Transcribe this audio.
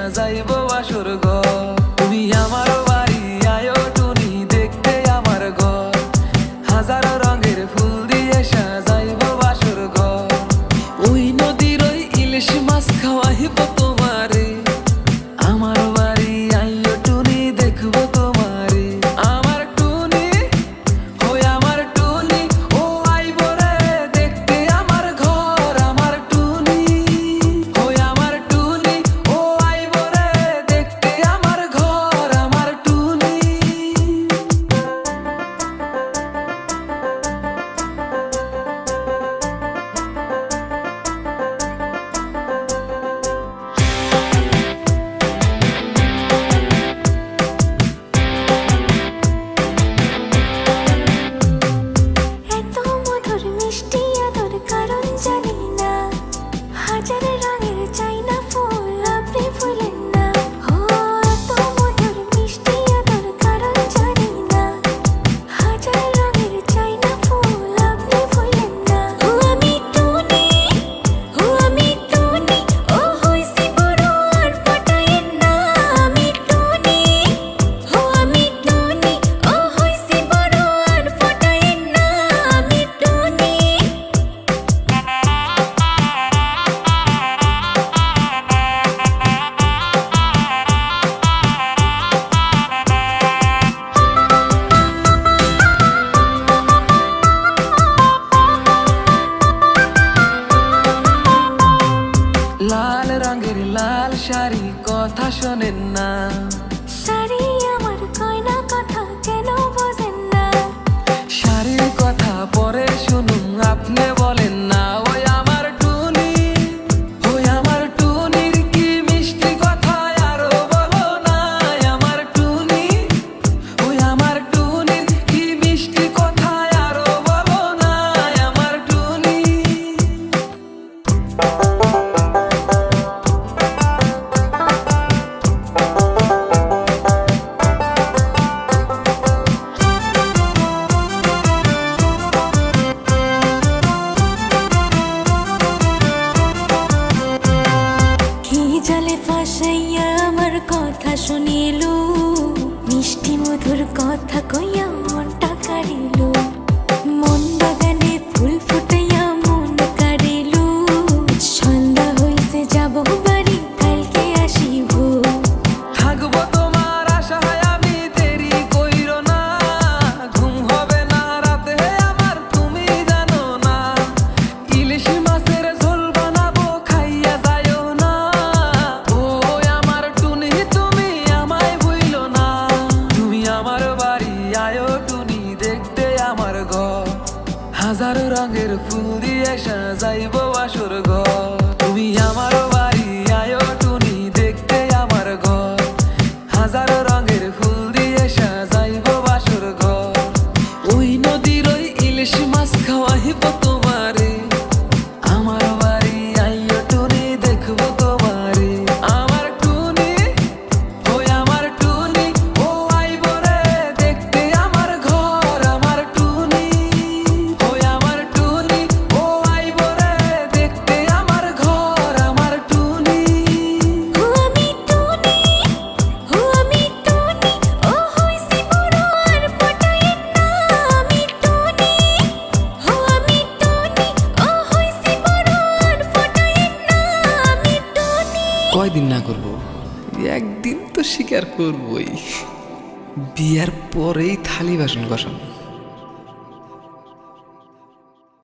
সাজাইবো বাসর ঘর। তুমি আমার বাড়ি আয়ো টুনি দেখতে আমার ঘর, হাজারো রঙের ফুল দিয়ে সাজাইবো বাসর ঘর। ওই নদীর ওই ইলিশ মাছ খাওয়াইব তোমারে, আমার বাড়ি আইও টুনি দেখবো তোমারে। আমার টুনি ওই আমার টুনি ও আইবো রে দেখতে আমার ঘর। আমার টুনি ওই আমার টুনি ও আইবো রে দেখতে আমার ঘর। আমার টুনি এত মধুর মিষ্টি আদর কারণ জানি না, হাজার রঙের চাইনা ফুল আপনি ভুলেন না। ও এত মধুর মিষ্টি আদর কারণ জানি না, হাজার রঙের চাইনা ফুল আপনি ভুলেন না। ও আমি টুনি, ও আমি টুনি, ও হইছি বড় আর পটায়েন না। আমি টুনি, ও আমি টুনি, ও হইছি বড় আর পটায়েন না। আমি টুনি। লাল রঙের লাল শাড়ি কথা শোনেন না, শাড়ি আমার কয়না কথা কেন বোঝেন না? শাড়ির কথা পরে শুনুন আপনি বলেন না। ওই আমার টুনি ওই আমার টুনির কি মিষ্টি কথা আরো বলো না। আমার টুনি ওই আমার টুনির কি মিষ্টি কথা আরো বলো না। আমার টুনি কি জালে ফাঁসাইয়া আমার কথা শুনিল, মিষ্টি মধুর কথা কইয়া মনটা কাড়িল। মন বাগানে ফুল ফুটাইয়া মন কাড়িল, সন্ধ্যা হইছে যাব বাড়ি কালকে আসিব। থাকবো তোমার আশায় আমি দেরি কইরো না, ঘুম হবে না রাতে আমার তুমি জানো না। ইলিশ মাছের ঝোল বানাবো খাইয়া যাইও না। ও আমার টুনি তুমি আমায় ভুইলো না। তুমি আমার বাড়ি আয়ো টুনি দেখতে আমার ঘর, হাজারো রঙের ফুল দিয়ে সাজাইবো বাসর ঘর। তুমি আমার বাড়ি আয়ো টুনি দেখতে আমার ঘর, হাজারো রঙের ফুল দিয়ে সাজাইবো বাসর ঘর। ওই নদীর ওই ইলিশ মাছ খাওয়াইব তোমারে, আমার বাড়ি আইও টুনি দেখবো তোমারে। আমার টুনি ওই আমার টুনি ও আইবো রে দেখতে আমার ঘর। আমার টুনি ওই আমার টুনি ও আইবো রে দেখতে আমার ঘর। আমার টুনি ও আমি টুনি, ও আমি টুনি, ও হইছি বড় আর পটায়েন না। আমি টুনি, ও আমি টুনি, ও হইছি বড় আর পটায়েন না। আমি টুনি। কয়দিন না করব, একদিন তো স্বীকার করবই। বিয়ার পরেই থালি বাসন কষানো।